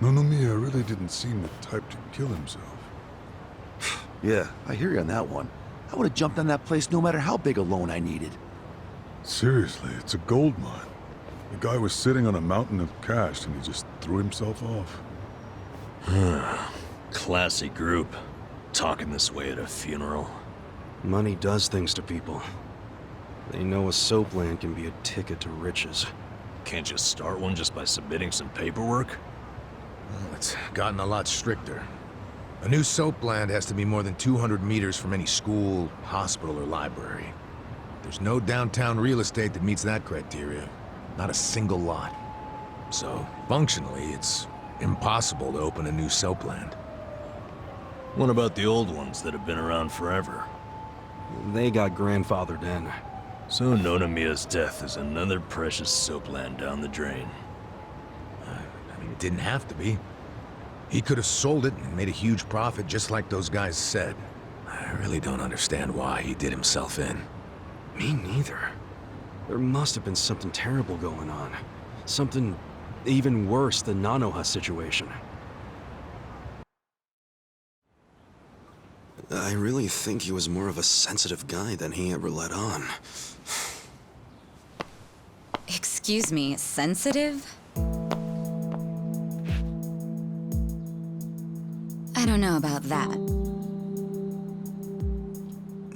Nonomiya really didn't seem the type to kill himself. Yeah, I hear you on that one. I would have jumped on that place no matter how big a loan I needed. Seriously, it's a gold mine. The guy was sitting on a mountain of cash and he just threw himself off. Classy group. Talking this way at a funeral. Money does things to people. They know a soap land can be a ticket to riches. Can't you start one just by submitting some paperwork? Well, it's gotten a lot stricter. A new soap land has to be more than 200 meters from any school, hospital, or library. There's no downtown real estate that meets that criteria. Not a single lot. So, functionally, it's impossible to open a new soap land. What about the old ones that have been around forever? They got grandfathered in. So Nonomiya's death is another precious soapland down the drain. I mean, it didn't have to be. He could have sold it and made a huge profit just like those guys said. I really don't understand why he did himself in. Me neither. There must have been something terrible going on. Something even worse than Nanoha's situation. I really think he was more of a sensitive guy than he ever let on. Excuse me, sensitive? I don't know about that.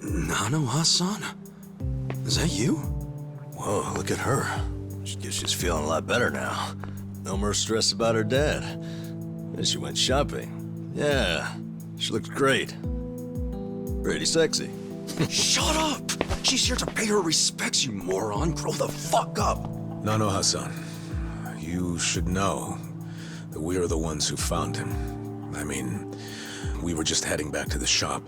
Nanoha-san? Is that you? Whoa, look at her. Guess she's feeling a lot better now. No more stress about her dad. And she went shopping. Yeah, she looks great. Pretty sexy. Shut up! She's here to pay her respects, you moron. Grow the fuck up! Nanoha-san, you should know that we are the ones who found him. I mean, we were just heading back to the shop,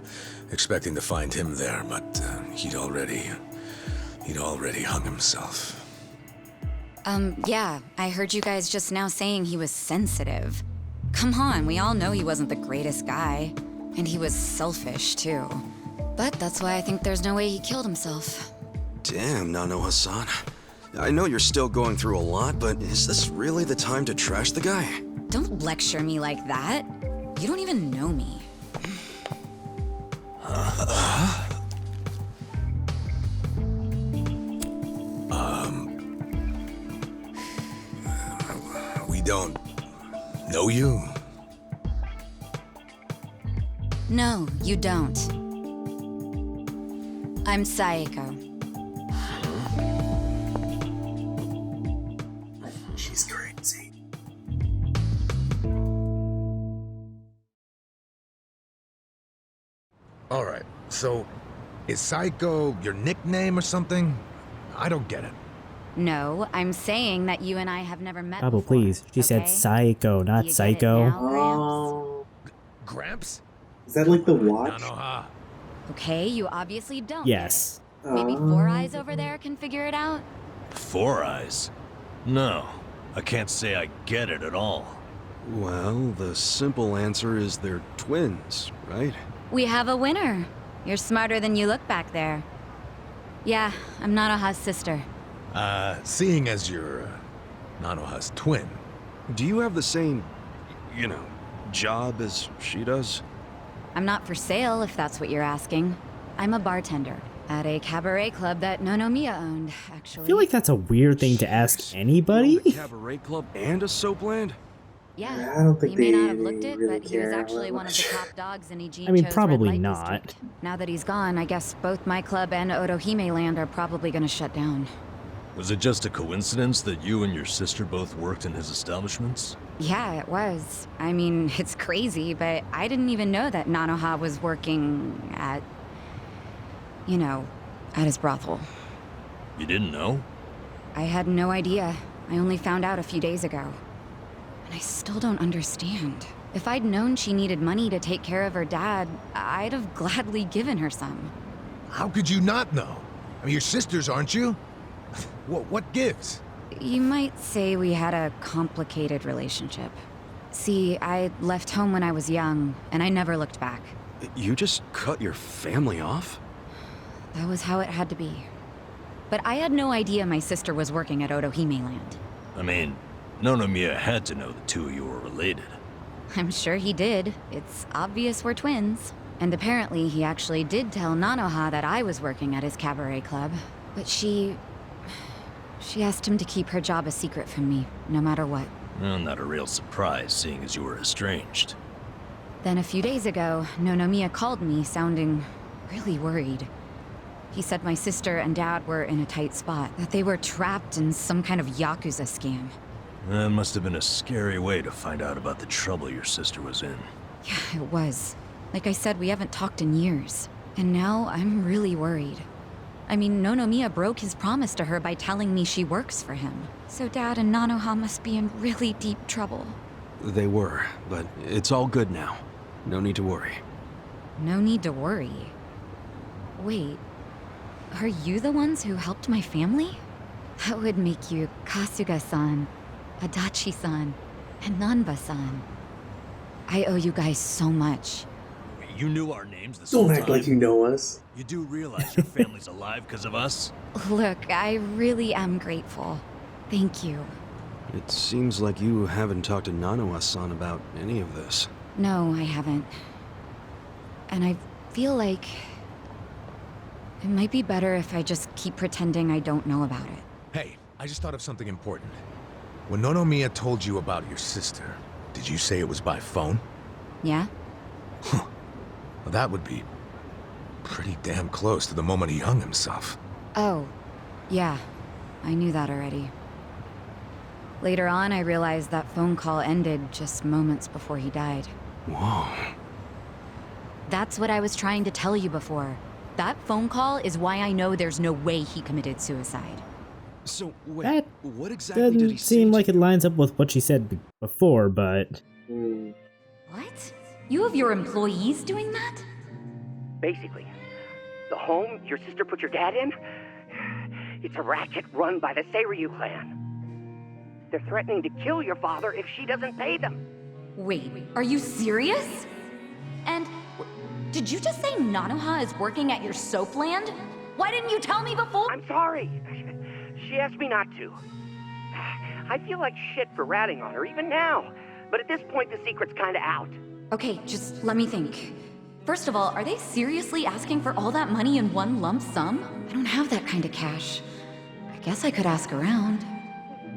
expecting to find him there, but he'd already hung himself. Yeah, I heard you guys just now saying he was sensitive. Come on, we all know he wasn't the greatest guy. And he was selfish, too. But that's why I think there's no way he killed himself. Damn, Nanoha-san. I know you're still going through a lot, but is this really the time to trash the guy? Don't lecture me like that. You don't even know me. We don't know you? No, you don't. I'm Saeko. She's crazy. Alright, so is Saeko your nickname or something? I don't get it. No, I'm saying that you and I have never met Pablo, before, please. She said okay? Saeko, not Do you get it Psycho. now, Gramps? Oh. Gramps? Is that like the watch? Nanoha. Okay, you obviously don't. Yes. Get it. Maybe Four Eyes over there can figure it out? Four Eyes? No, I can't say I get it at all. Well, the simple answer is they're twins, right? We have a winner. You're smarter than you look back there. Yeah, I'm Nanoha's sister. Seeing as you're Nanoha's twin, Do you have the same, job as she does? I'm not for sale, if that's what you're asking. I'm a bartender at a cabaret club that Nonomiya owned, actually. I feel like that's a weird thing to ask anybody. A cabaret club and a soap land? Yeah, I don't think you may they not have looked it, really but he was care actually that one of the much. top dogs in Ijincho's I mean, red probably light not. district. Now that he's gone, I guess both my club and Otohime Land are probably gonna shut down. Was it just a coincidence that you and your sister both worked in his establishments? Yeah, it was. I mean, it's crazy, but I didn't even know that Nanoha was working at, at his brothel. You didn't know? I had no idea. I only found out a few days ago. And I still don't understand. If I'd known she needed money to take care of her dad, I'd have gladly given her some. how could you not know? I mean, you're sisters, aren't you? What gives? You might say we had a complicated relationship. See, I left home when I was young, and I never looked back. You just cut your family off? That was how it had to be. But I had no idea my sister was working at Otohime Land. I mean, Nonomiya had to know the two of you were related. I'm sure he did. It's obvious we're twins. And apparently he actually did tell Nanoha that I was working at his cabaret club. But she asked him to keep her job a secret from me, no matter what. Well, not a real surprise, seeing as you were estranged. Then a few days ago, Nonomiya called me, sounding really worried. He said my sister and dad were in a tight spot, that they were trapped in some kind of Yakuza scam. That must have been a scary way to find out about the trouble your sister was in. Yeah, it was. Like I said, we haven't talked in years. And now I'm really worried. I mean, Nonomiya broke his promise to her by telling me she works for him. So Dad and Nanoha must be in really deep trouble. They were, but it's all good now. No need to worry. No need to worry. Wait, are you the ones who helped my family? That would make you Kasuga-san, Adachi-san, and Nanba-san. I owe you guys so much. You knew our names this Don't whole act time? like you know us. You do realize your family's alive because of us? Look, I really am grateful. Thank you. It seems like you haven't talked to Nanoha-san about any of this. No, I haven't. And I feel like it might be better if I just keep pretending I don't know about it. Hey, I just thought of something important. When Nonomiya told you about your sister, did you say it was by phone? Yeah? Well, that would be pretty damn close to the moment he hung himself. Oh, yeah. I knew that already. Later on, I realized that phone call ended just moments before he died. Whoa. That's what I was trying to tell you before. That phone call is why I know there's no way he committed suicide. So, wait, That what exactly did he Doesn't say seem to like it you? lines up with what she said before, but... Hmm. What? You have your employees doing that? Basically, the home your sister put your dad in, it's a racket run by the Seiryu clan. They're threatening to kill your father if she doesn't pay them. Wait, are you serious? And did you just say Nanoha is working at your soap land? Why didn't you tell me before? I'm sorry. She asked me not to. I feel like shit for ratting on her even now. But at this point, the secret's kinda out. Okay, just let me think. First of all, are they seriously asking for all that money in one lump sum? I don't have that kind of cash. I guess I could ask around.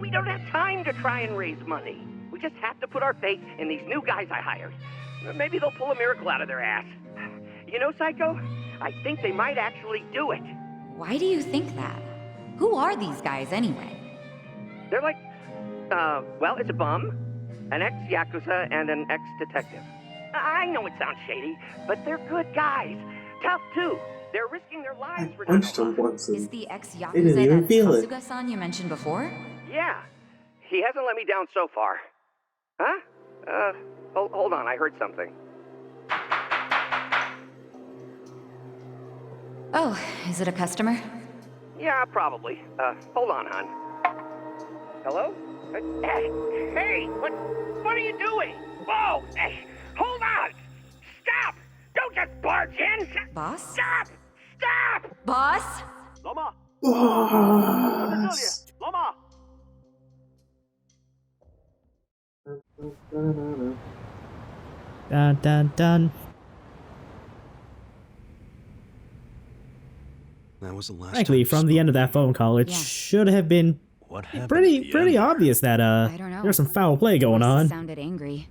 We don't have time to try and raise money. We just have to put our faith in these new guys I hired. Maybe they'll pull a miracle out of their ass. You know, Saeko? I think they might actually do it. Why do you think that? Who are these guys anyway? They're like, well, it's a bum, an ex-Yakuza, and an ex-detective. I know it sounds shady, but they're good guys. Tough, too. They're risking their I lives for punched him Nanoha. once Is and the they didn't ex-Yakuza even that feel it. Kasuga-san you mentioned before? Yeah. He hasn't let me down so far. Huh? Hold on, I heard something. Oh, is it a customer? Yeah, probably. Hold on, hon. Hello? Hey, what are you doing? Whoa! Hey, hold on! Stop! Don't just barge in! Boss? Stop! Stop! Boss? Loma! Boss. Loma! Dun dun dun. That was the last Frankly, time from we the end of spoke. that phone call, it Yeah. should have been What happened at pretty the end? obvious that I don't know. there's some foul play going Voices on. sounded angry.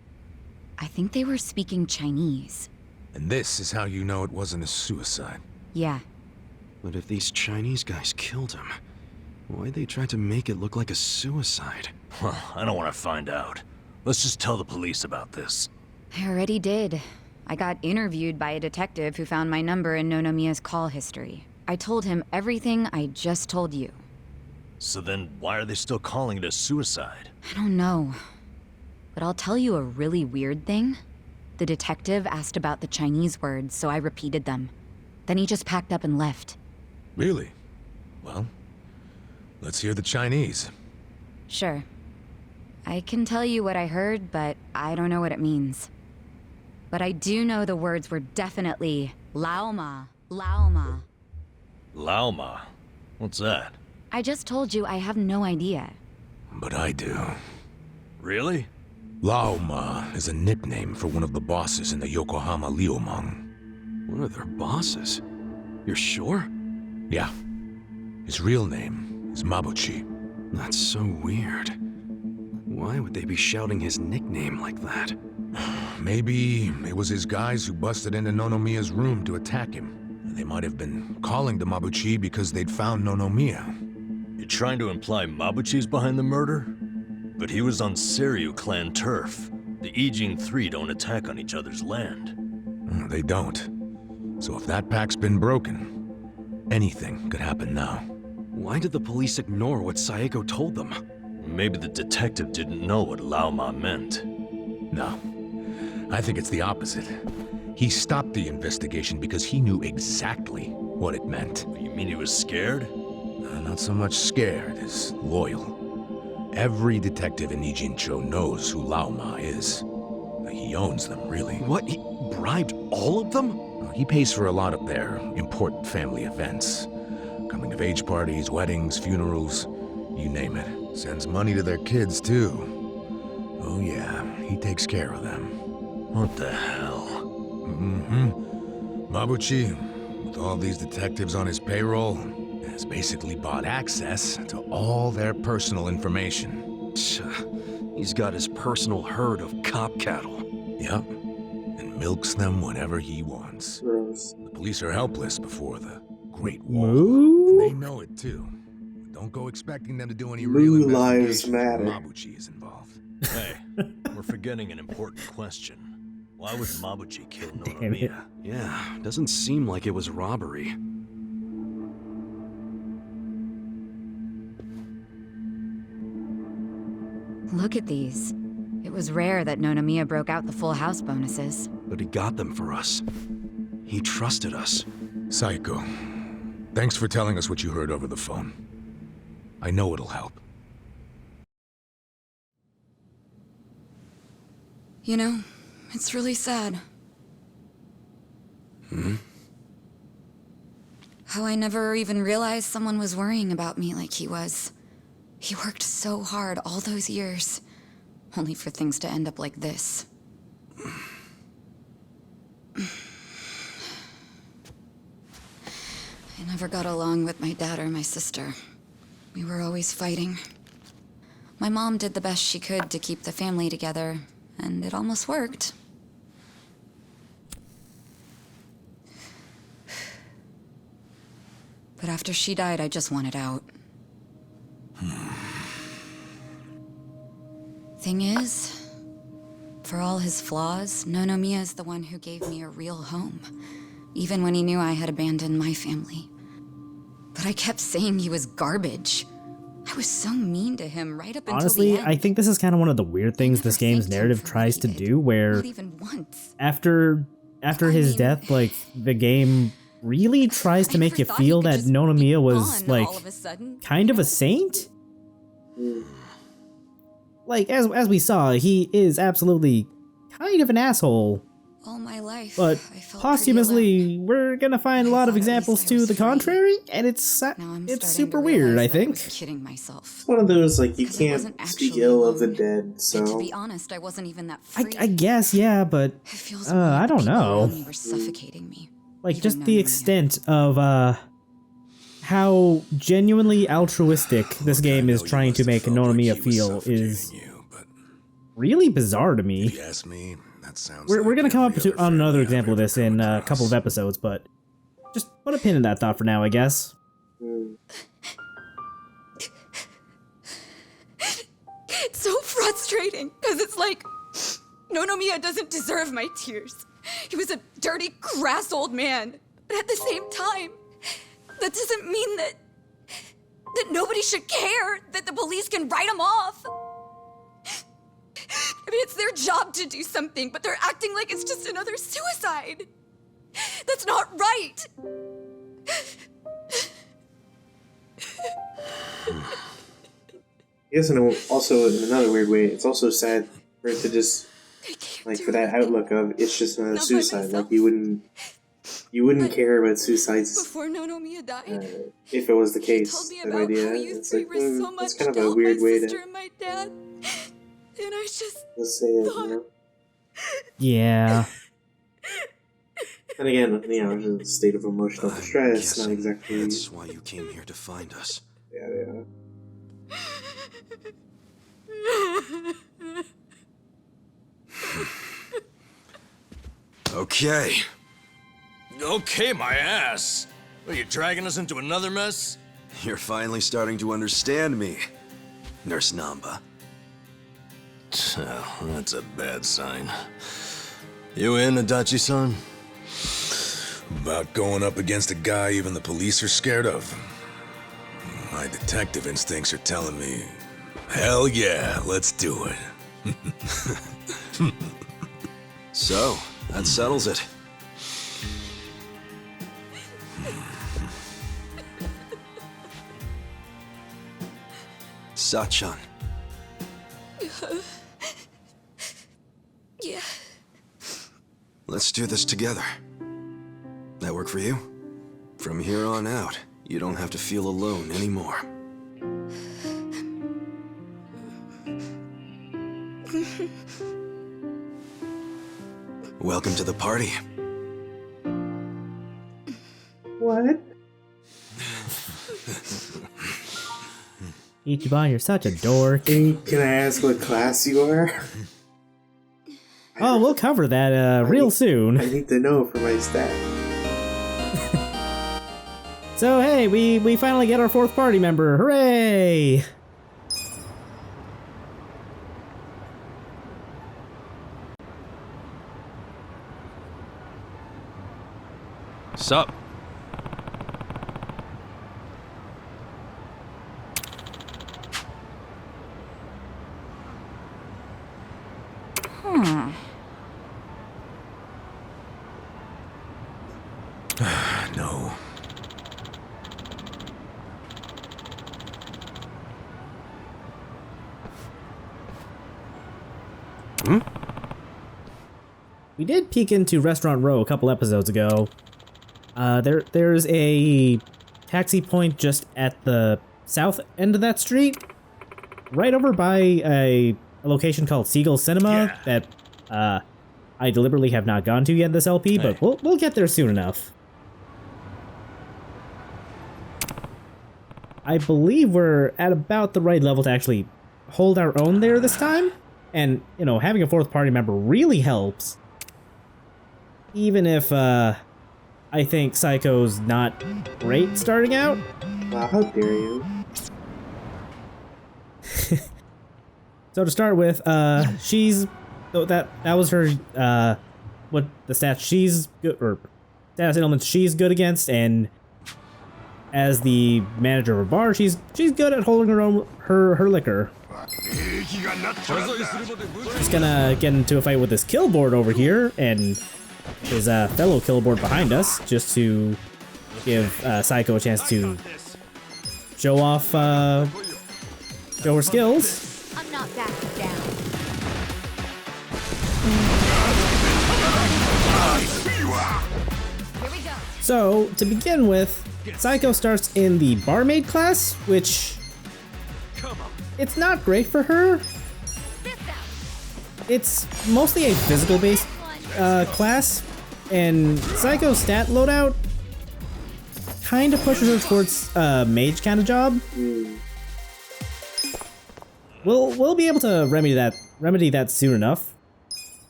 I think they were speaking Chinese. And this is how you know it wasn't a suicide. Yeah. But if these Chinese guys killed him, why'd they try to make it look like a suicide? Well, I don't want to find out. Let's just tell the police about this. I already did. I got interviewed by a detective who found my number in Nonomiya's call history. I told him everything I just told you. So then, why are they still calling it a suicide? I don't know. But I'll tell you a really weird thing. The detective asked about the Chinese words, so I repeated them. Then he just packed up and left. Really? Well, let's hear the Chinese. Sure. I can tell you what I heard, but I don't know what it means. But I do know the words were definitely Laoma, Laoma. Laoma? What's that? I just told you I have no idea. But I do. Really? Laoma is a nickname for one of the bosses in the Yokohama Liumang. One of their bosses? You're sure? Yeah. His real name is Mabuchi. That's so weird. Why would they be shouting his nickname like that? Maybe it was his guys who busted into Nonomiya's room to attack him. They might have been calling to Mabuchi because they'd found Nonomiya. You're trying to imply Mabuchi's behind the murder? But he was on Seiryu clan turf. The Ijin Three don't attack on each other's land. They don't. So if that pact's been broken, anything could happen now. Why did the police ignore what Saeko told them? Maybe the detective didn't know what Laoma meant. No. I think it's the opposite. He stopped the investigation because he knew exactly what it meant. You mean he was scared? Not so much scared as loyal. Every detective in Ijincho knows who Laoma is. He owns them, really. What? He bribed all of them? He pays for a lot of their important family events. Coming-of-age parties, weddings, funerals, you name it. Sends money to their kids, too. Oh yeah, he takes care of them. What the hell? Mabuchi, with all these detectives on his payroll, has basically bought access to all their personal information. He's got his personal herd of cop cattle. Yep, and milks them whenever he wants. Gross. The police are helpless before the Great Wall, Moo? and they know it too. Don't go expecting them to do any Moo real lives investigation matter. when Mabuchi is involved. Hey, we're forgetting an important question. Why would Mabuchi kill Damn it. Nonomiya? Yeah, doesn't seem like it was robbery. Look at these. It was rare that Nonomiya broke out the full house bonuses. But he got them for us. He trusted us. Saeko, thanks for telling us what you heard over the phone. I know it'll help. You know, it's really sad. How I never even realized someone was worrying about me like he was. He worked so hard all those years, only for things to end up like this. I never got along with my dad or my sister. We were always fighting. My mom did the best she could to keep the family together, and it almost worked. But after she died, I just wanted out. Thing is, for all his flaws, Nonomiya is the one who gave me a real home, even when he knew I had abandoned my family. But I kept saying he was garbage. I was so mean to him right up until Honestly, the end. I think this is kind of one of the weird things this game's narrative tries to do, where Not even once. after his death, like, the game really tries to I make never you thought he feel could that just be Nonomiya was, gone like, all of a sudden. kind of a saint? Like, as we saw, he is absolutely kind of an asshole. All my life, But I felt pretty alone. posthumously, we're gonna find a lot of thought at least examples I to was the free. contrary, and it's Now I'm starting super to weird, realize I that I think. was kidding myself. It's one of those, like, you Because I can't wasn't speak actually ill of the alone. dead, And to so... be honest, I wasn't even that free. I guess, yeah, but It feels I weird. don't People know. around me were suffocating me. like, Even just the Nonomiya. extent of how genuinely altruistic this game is trying to make Nonomiya feel is really bizarre to me. If you ask me, that sounds We're like gonna come up every to other on another family example of I've this ever in come a couple of across. episodes, but just put a pin in that thought for now, I guess. It's so frustrating, because it's like, Nonomiya doesn't deserve my tears. He was a dirty, crass old man. But at the same time, that doesn't mean that nobody should care, that the police can write him off. I mean, it's their job to do something, but they're acting like it's just another suicide. That's not right. I guess also in another weird way, it's also sad for it to just, I can't like, do for that it outlook of, it's just another Not by suicide. myself. Like, you wouldn't But- care about suicides Before Nonomiya died, if it was the he case, told me that about idea. how you It's three like, were so much that's kind of to a help weird my way sister to... and my dad. And I just Let's say it, you know? Yeah. And again, you know, just a state of emotional distress, not exactly. That's why you came here to find us. Yeah. Okay. Okay, my ass. Are you dragging us into another mess? You're finally starting to understand me, Nurse Namba. Oh, that's a bad sign. You in, Adachi-san? About going up against a guy even the police are scared of. My detective instincts are telling me, hell yeah, let's do it. So, that settles it. Sachan. Yeah. Let's do this together. That work for you? From here on out, you don't have to feel alone anymore. Welcome to the party. What? Ichiban, you're such a dork. Can I ask what class you are? Oh, we'll cover that real I soon. need to know for my stat. So hey, we finally get our fourth party member. Hooray! Sup? No. We did peek into Restaurant Row a couple episodes ago. There's a taxi point just at the south end of that street, right over by a location called Seagull Cinema that I deliberately have not gone to yet in this LP, but we'll get there soon enough. I believe we're at about the right level to actually hold our own there this time, and you know, having a fourth party member really helps. Even if I think Saeko's not great starting out. Wow, how dare you? So to start with, she's that was her what the stats she's good, or status elements she's good against, and as the manager of a bar, she's good at holding her own her liquor. She's gonna get into a fight with this killboard over here and his fellow killboard behind us, just to give Saeko a chance to show off show her skills. I'm not backing down. Here we go. So, to begin with, Saeko starts in the barmaid class, which it's not great for her. It's mostly a physical-based class, and Saeko's stat loadout kind of pushes her towards a mage kind of job. We'll be able to remedy that soon enough,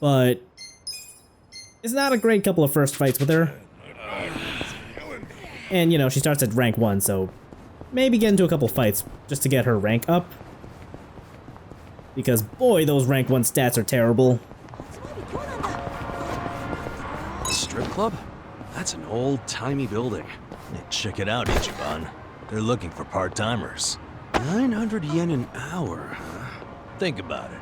but it's not a great couple of first fights with her. And you know, she starts at rank 1, so maybe get into a couple fights just to get her rank up, because boy, those rank 1 stats are terrible. A strip club? That's an old-timey building. Yeah, check it out, Ichiban. They're looking for part-timers. 900 yen an hour, huh? Think about it.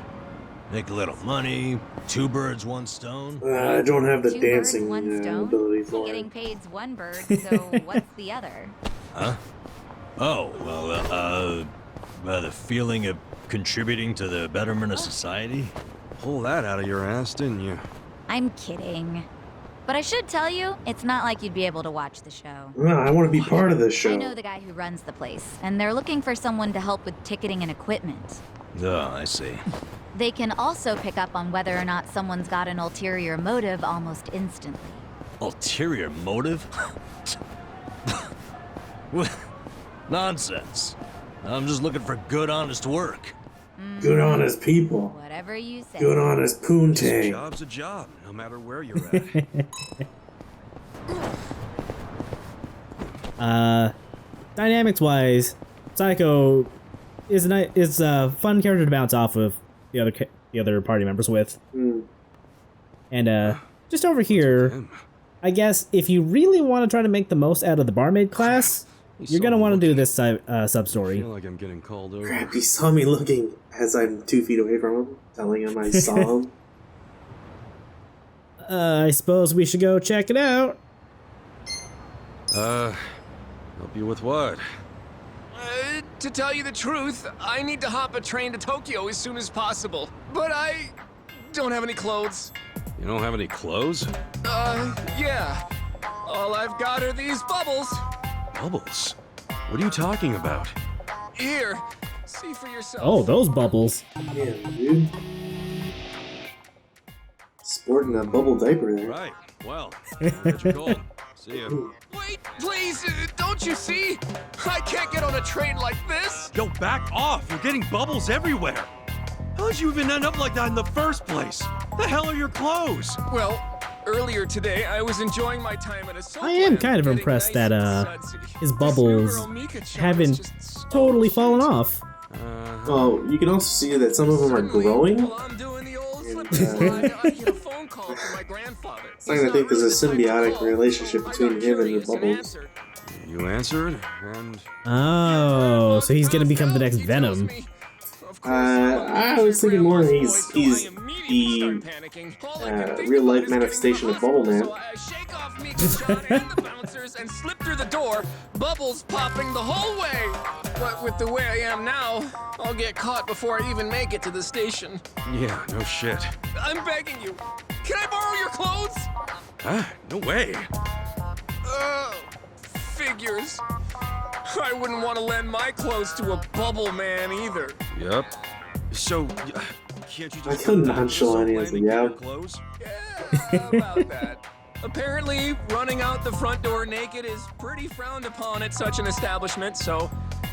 Make a little money, 2 birds, 1 stone. I don't have the Two dancing birds, one stone. ability for Getting it. paid's one bird, so what's the other? Huh? Oh, well, the feeling of contributing to the betterment of society? Pull that out of your ass, didn't you? I'm kidding. But I should tell you, it's not like you'd be able to watch the show. No, I want to be part of this show. I know the guy who runs the place, and they're looking for someone to help with ticketing and equipment. Oh, I see. They can also pick up on whether or not someone's got an ulterior motive almost instantly. Ulterior motive? What? Nonsense. I'm just looking for good, honest work. Good honest people. Whatever you say. Good honest poontang. Job's a job, no matter where you're at. Dynamics-wise, Saeko is a fun character to bounce off of the other party members with. And just over here, I guess if you really want to try to make the most out of the barmaid class, you're gonna want to do this sub-story. I feel like I'm getting called over. Crap, he saw me looking as I'm 2 feet away from him, telling him I saw him. I suppose we should go check it out. Help you with what? To tell you the truth, I need to hop a train to Tokyo as soon as possible. But I don't have any clothes. You don't have any clothes? Yeah. All I've got are these bubbles. Bubbles? What are you talking about? Here, see for yourself. Oh, those bubbles. Yeah, dude. Sporting a bubble diaper there. Right. Well, get your cold. See ya. Wait, please, don't you see? I can't get on a train like this. Yo, back off! You're getting bubbles everywhere! How'd you even end up like that in the first place? The hell are your clothes? Well, earlier today, I was enjoying my time at a soap I am plant, kind of getting impressed nice that and sudsy. his This bubbles new girl, Mika-chan, haven't is just so totally cute. fallen off. Oh, you can also see that some of them are growing. While I'm doing the old And, slip and slide, I get a phone call from my grandfather. Starting to think there's a symbiotic relationship between him and the bubbles. You answered, and Oh, so he's gonna become the next Venom. I was thinking more he's the real life manifestation of Bubble Man. So I shake off Mika-chan and the bouncers and slip through the door, bubbles popping the whole way. But with the way I am now, I'll get caught before I even make it to the station. yeah, no shit. I'm begging you. Can I borrow your clothes? Ah, no way. Figures. I wouldn't want to lend my clothes to a bubble man either. Yep. So, can't you I just feel go back to nonchalant the as soap a land and get your yeah. clothes? Yeah, about that. Apparently, running out the front door naked is pretty frowned upon at such an establishment, so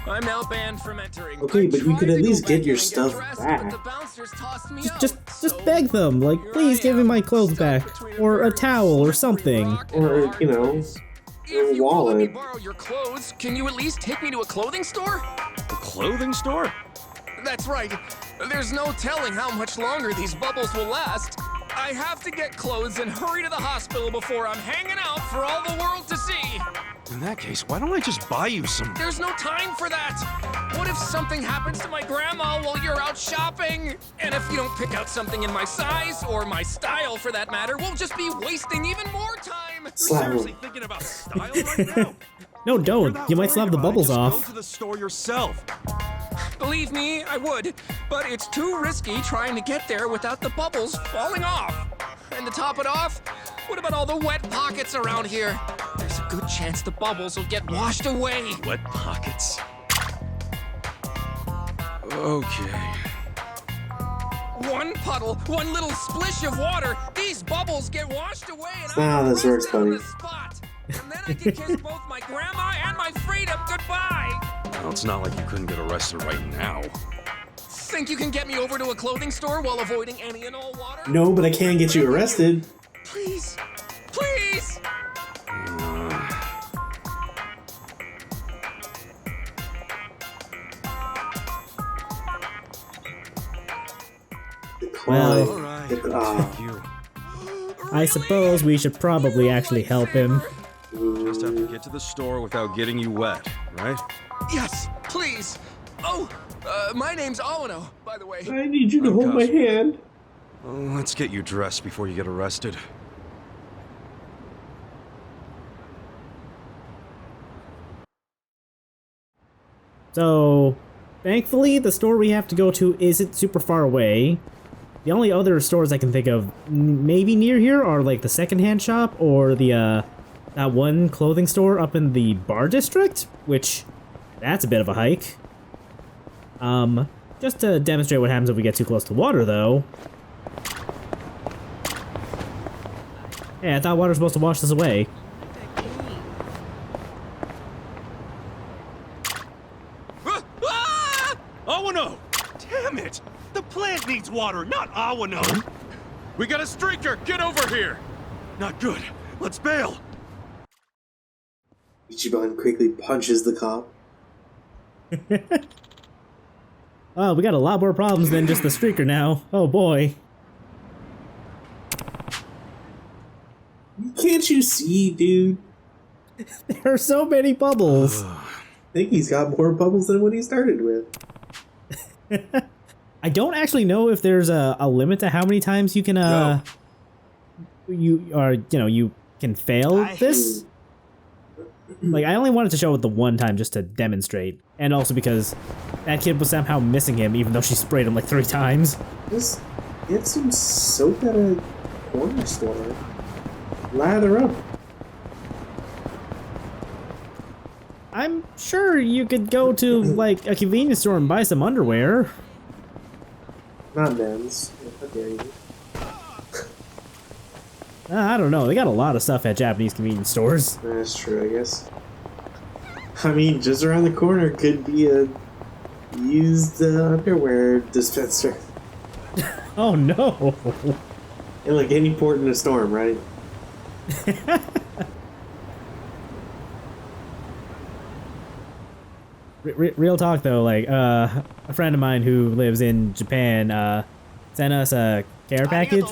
I'm now banned from entering. Okay, I but you tried could to at go least back get in your and stuff dressed, back. but the bouncers tossed me out, Just so beg them, like, here please I give me am, my clothes stuck back, between or a very towel or slippery something. rock and a Or, hard you know, place. a If you will let me wallet. borrow your clothes, can you at least take me to a clothing store? A clothing store? That's right. There's no telling how much longer these bubbles will last. I have to get clothes and hurry to the hospital before I'm hanging out for all the world to see. In that case, why don't I just buy you some? There's no time for that. What if something happens to my grandma while you're out shopping? And if you don't pick out something in my size, or my style for that matter, we'll just be wasting even more time. Slap Seriously him. thinking about style right now? No, You're don't. not You might worried slap the about it, bubbles just off. Go to the store yourself. Believe me, I would, but it's too risky trying to get there without the bubbles falling off. And to top it off, what about all the wet pockets around here? There's a good chance the bubbles will get washed away. Wet pockets. Okay. One puddle, one little splish of water, these bubbles get washed away and That's not how this works, on buddy. the spot. And then I can kiss both my grandma and my freedom goodbye. Well, it's not like you couldn't get arrested right now. Think you can get me over to a clothing store while avoiding any and all water? No, but I can get you arrested. Please, please. Well, Alright, Ah. thank you. I suppose we should probably actually help him. Just have to get to the store without getting you wet, right? Yes, please. Oh, my name's Awano, by the way. I need you to hold my hand. Well, let's get you dressed before you get arrested. So, thankfully, the store we have to go to isn't super far away. The only other stores I can think of maybe near here are like the secondhand shop or the that one clothing store up in the bar district, which that's a bit of a hike. Just to demonstrate what happens if we get too close to water, though. Hey, I thought water was supposed to wash this away. Awano! Damn it! The plant needs water, not Awano! We got a streaker! Get over here! Not good. Let's bail! Ichiban quickly punches the cop. Oh, we got a lot more problems than just the streaker now. Oh boy. Can't you see, dude? There are so many bubbles. I think he's got more bubbles than what he started with. I don't actually know if there's a limit to how many times you can you can fail this. Like, I only wanted to show it the one time just to demonstrate, and also because that kid was somehow missing him even though she sprayed him like 3 times. Just get some soap at a corner store. Lather up. I'm sure you could go to like a convenience store and buy some underwear. Not men's. How dare you? I don't know. They got a lot of stuff at Japanese convenience stores. That's true, I guess. I mean, just around the corner could be a used underwear dispenser. Oh no! In like any port in a storm, right? Real talk though, like a friend of mine who lives in Japan sent us a care package,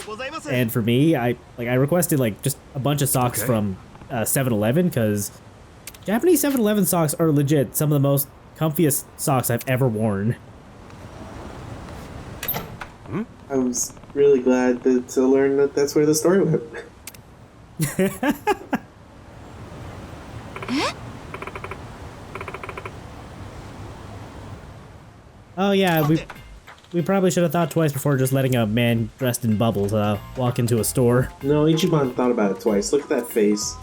and for me, I requested like just a bunch of socks from 7-Eleven, because Japanese 7-Eleven socks are legit some of the most comfiest socks I've ever worn. I was really glad to learn that that's where the story went. Oh yeah, we probably should have thought twice before just letting a man dressed in bubbles walk into a store. No, Ichiban thought about it twice. Look at that face.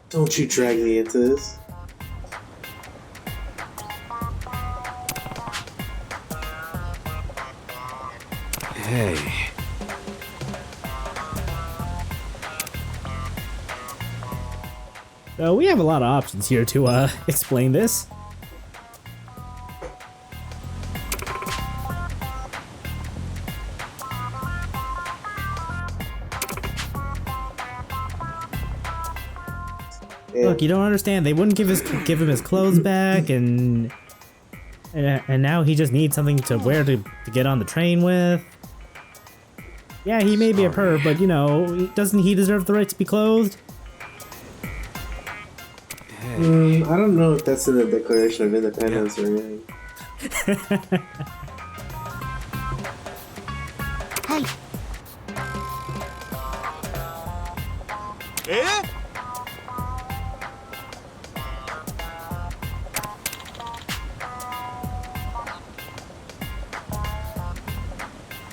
Don't you drag me into this. Hey. So we have a lot of options here to explain this. Yeah. Look, you don't understand. They wouldn't give him his clothes back, and now he just needs something to wear to get on the train with. Yeah, he may be a perv, but you know, doesn't he deserve the right to be clothed? I don't know if that's in the Declaration of Independence or anything. Eh?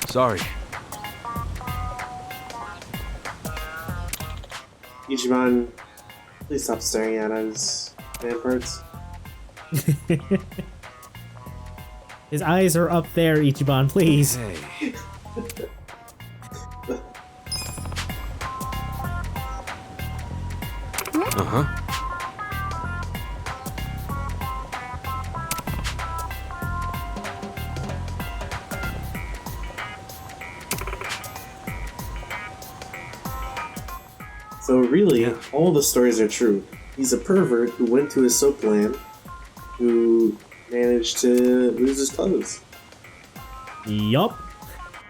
Sorry. Ichiban, please stop staring at us, man parts. His eyes are up there, Ichiban, please. Hey. Uh-huh. So really, all the stories are true. He's a pervert who went to his soap land, who managed to lose his clothes. Yup.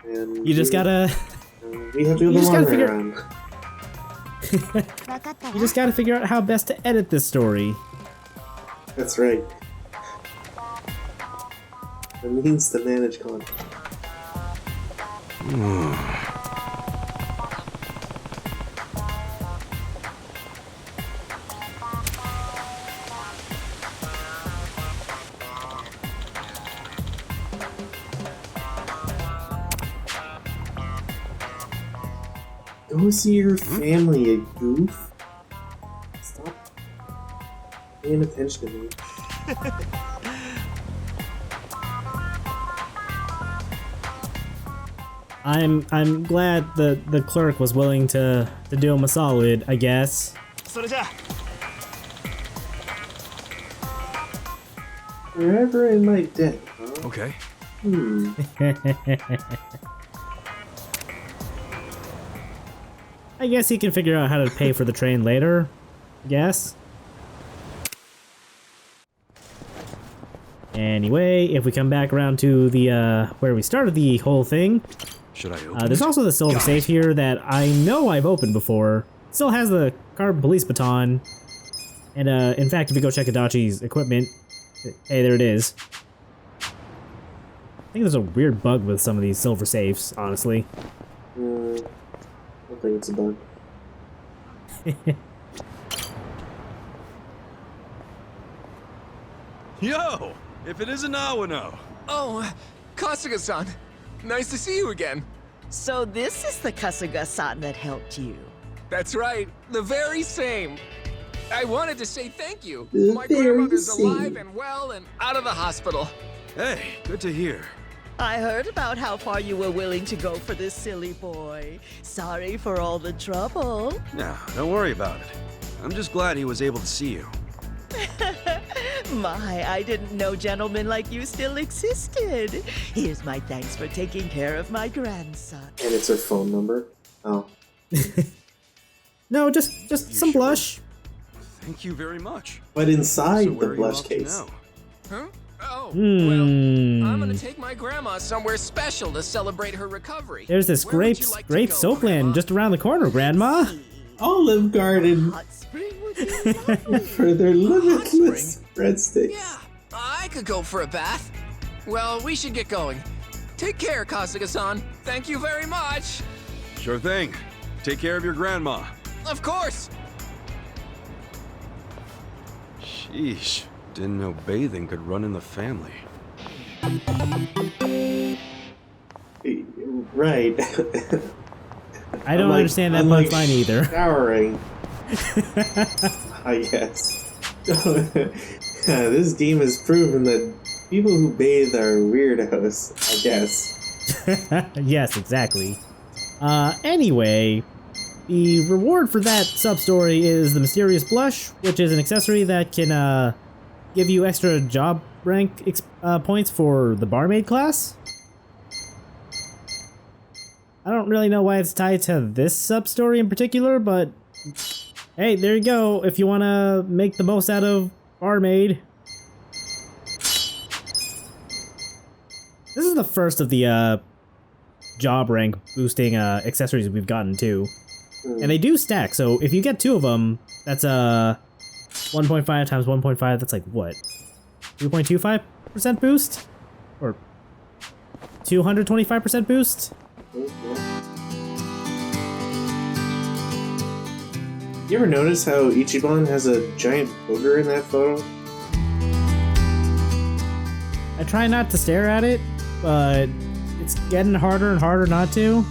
And You just gotta... we have to go You just the long gotta way figure- around. You just gotta figure out how best to edit this story. That's right. It means to manage content. Go see your family, you goof. Stop paying attention to me. I'm glad the clerk was willing to do him a solid, I guess. Forever in my debt, huh? Okay. I guess he can figure out how to pay for the train later. I guess. Anyway, if we come back around to the where we started the whole thing, Should I open there's it? also the silver safe here that I know I've opened before. Still has the carbon police baton, and in fact, if you go check Adachi's equipment, hey, there it is. I think there's a weird bug with some of these silver safes, honestly. I don't think it's a bug. Yo! If it isn't Awano! Oh, Kasuga-san. Nice to see you again. So this is the Kasuga-san that helped you. That's right, the very same. I wanted to say thank you. The My very grandmother's same. alive and well and out of the hospital. Hey, good to hear. I heard about how far you were willing to go for this silly boy. Sorry for all the trouble. Nah, don't worry about it. I'm just glad he was able to see you. My, I didn't know gentlemen like you still existed. Here's my thanks for taking care of my grandson. And it's her phone number. Oh. No, just some sure? blush. Thank you very much. But inside So the where are you blush off to case. now? Huh? Oh, Hmm. well, I'm gonna take my grandma somewhere special to celebrate her recovery. There's this Where would you like to grape go, soap Grandma? land just around the corner, Grandma. Olive Garden Hot spring would be lovely. for their limitless breadsticks. Yeah, I could go for a bath. Well, we should get going. Take care, Kasuga-san. Thank you very much. Sure thing. Take care of your grandma. Of course. Sheesh. Didn't know bathing could run in the family. Right. I don't understand that unlike punchline either. Showering. I guess. This game has proven that people who bathe are weirdos, I guess. Yes, exactly. Anyway, the reward for that sub-story is the Mysterious Blush, which is an accessory that can give you extra job rank points for the barmaid class. I don't really know why it's tied to this sub-story in particular, but hey, there you go, if you want to make the most out of barmaid. This is the first of the job rank boosting accessories we've gotten too. And they do stack, so if you get 2 of them, that's 1.5 times 1.5, that's like what? 3.25% boost? Or 225% boost? You ever notice how Ichiban has a giant booger in that photo? I try not to stare at it, but it's getting harder and harder not to.